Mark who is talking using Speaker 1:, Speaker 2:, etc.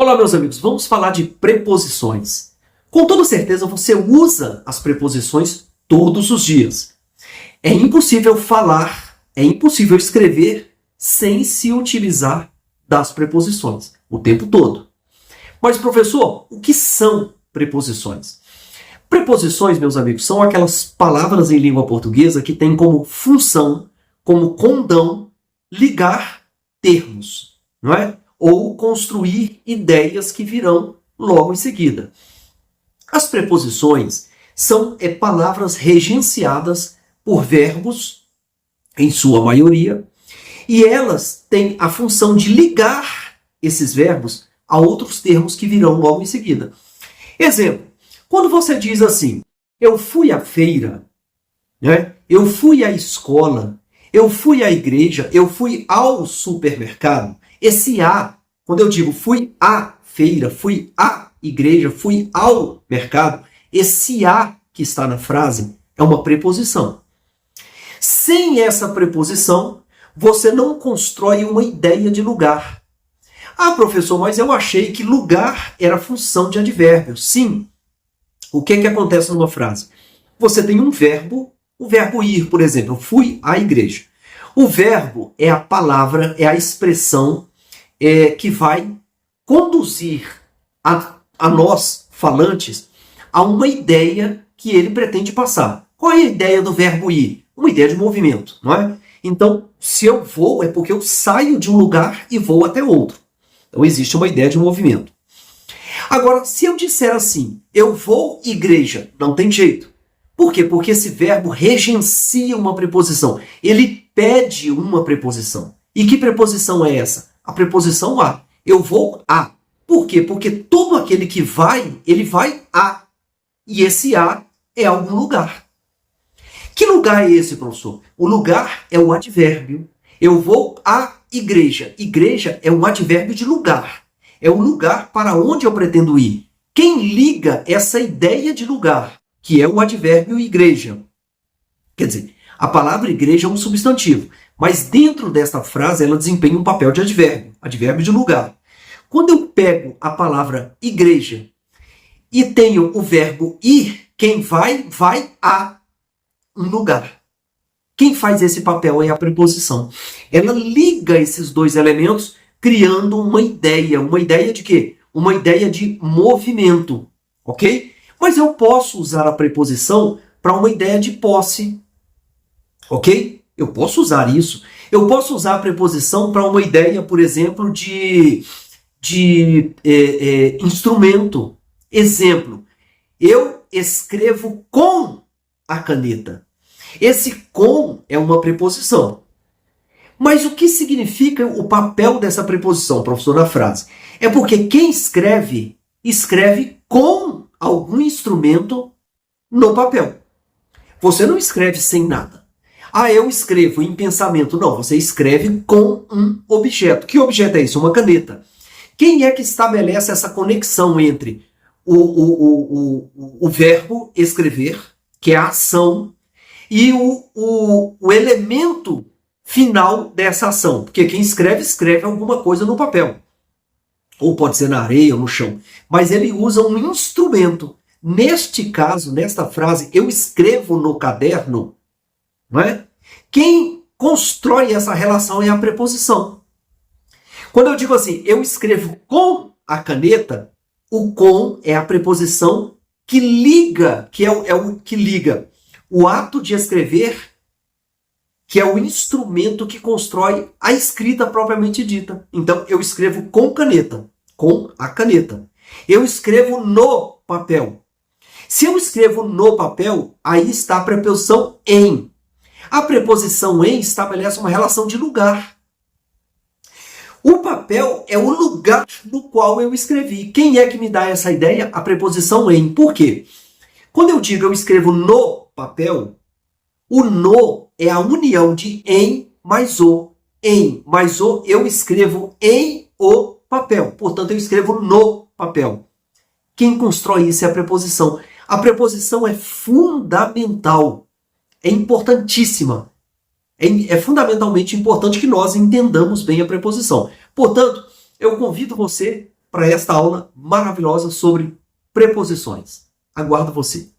Speaker 1: Olá, meus amigos, vamos falar de preposições. Com toda certeza você usa as preposições todos os dias. É impossível falar, é impossível escrever sem se utilizar das preposições o tempo todo. Mas, professor, o que são preposições? Preposições, meus amigos, são aquelas palavras em língua portuguesa que têm como função, como condão, ligar termos, não é? Ou construir ideias que virão logo em seguida. As preposições são palavras regenciadas por verbos, em sua maioria, e elas têm a função de ligar esses verbos a outros termos que virão logo em seguida. Exemplo, quando você diz assim, eu fui à feira, né? Eu fui à escola, eu fui à igreja, eu fui ao supermercado, esse a, quando eu digo fui à feira, fui à igreja, fui ao mercado, esse a que está na frase é uma preposição. Sem essa preposição, você não constrói uma ideia de lugar. Ah, professor, mas eu achei que lugar era função de advérbio. Sim. O que acontece numa frase? Você tem um verbo, o verbo ir, por exemplo, eu fui à igreja. O verbo é a palavra, é a expressão que vai conduzir a nós, falantes, a uma ideia que ele pretende passar. Qual é a ideia do verbo ir? Uma ideia de movimento, não é? Então, se eu vou, é porque eu saio de um lugar e vou até outro. Então, existe uma ideia de movimento. Agora, se eu disser assim, eu vou igreja, não tem jeito. Por quê? Porque esse verbo regencia uma preposição. Ele pede uma preposição. E que preposição é essa? A preposição a. Eu vou a. Por quê? Porque todo aquele que vai, ele vai a. E esse a é algum lugar. Que lugar é esse, professor? O lugar é o advérbio. Eu vou à igreja. Igreja é um advérbio de lugar. É o lugar para onde eu pretendo ir. Quem liga essa ideia de lugar, que é o advérbio igreja? Quer dizer, a palavra igreja é um substantivo, mas dentro desta frase ela desempenha um papel de advérbio de lugar. Quando eu pego a palavra igreja e tenho o verbo ir, quem vai a um lugar. Quem faz esse papel é a preposição. Ela liga esses dois elementos criando uma ideia de quê? Uma ideia de movimento, ok? Mas eu posso usar a preposição para uma ideia de posse, ok? Eu posso usar isso. Eu posso usar a preposição para uma ideia, por exemplo, de instrumento. Exemplo, eu escrevo com a caneta. Esse com é uma preposição. Mas o que significa o papel dessa preposição, professor, na frase? É porque quem escreve, escreve com algum instrumento no papel. Você não escreve sem nada. Ah, eu escrevo em pensamento. Não, você escreve com um objeto. Que objeto é isso? Uma caneta. Quem é que estabelece essa conexão entre o verbo escrever, que é a ação, e o elemento final dessa ação? Porque quem escreve alguma coisa no papel. Ou pode ser na areia ou no chão. Mas ele usa um instrumento. Neste caso, nesta frase, eu escrevo no caderno, não é? Quem constrói essa relação é a preposição. Quando eu digo assim, eu escrevo com a caneta, o com é a preposição que liga, que é o que liga o ato de escrever, que é o instrumento que constrói a escrita propriamente dita. Então, eu escrevo com caneta, com a caneta. Eu escrevo no papel. Se eu escrevo no papel, aí está a preposição em. A preposição em estabelece uma relação de lugar. O papel é o lugar no qual eu escrevi. Quem é que me dá essa ideia? A preposição em. Por quê? Quando eu digo eu escrevo no papel, o no é a união de em mais o. Em mais o, eu escrevo em o papel. Portanto, eu escrevo no papel. Quem constrói isso é a preposição. A preposição é fundamental. É importantíssima. É fundamentalmente importante que nós entendamos bem a preposição. Portanto, eu convido você para esta aula maravilhosa sobre preposições. Aguardo você.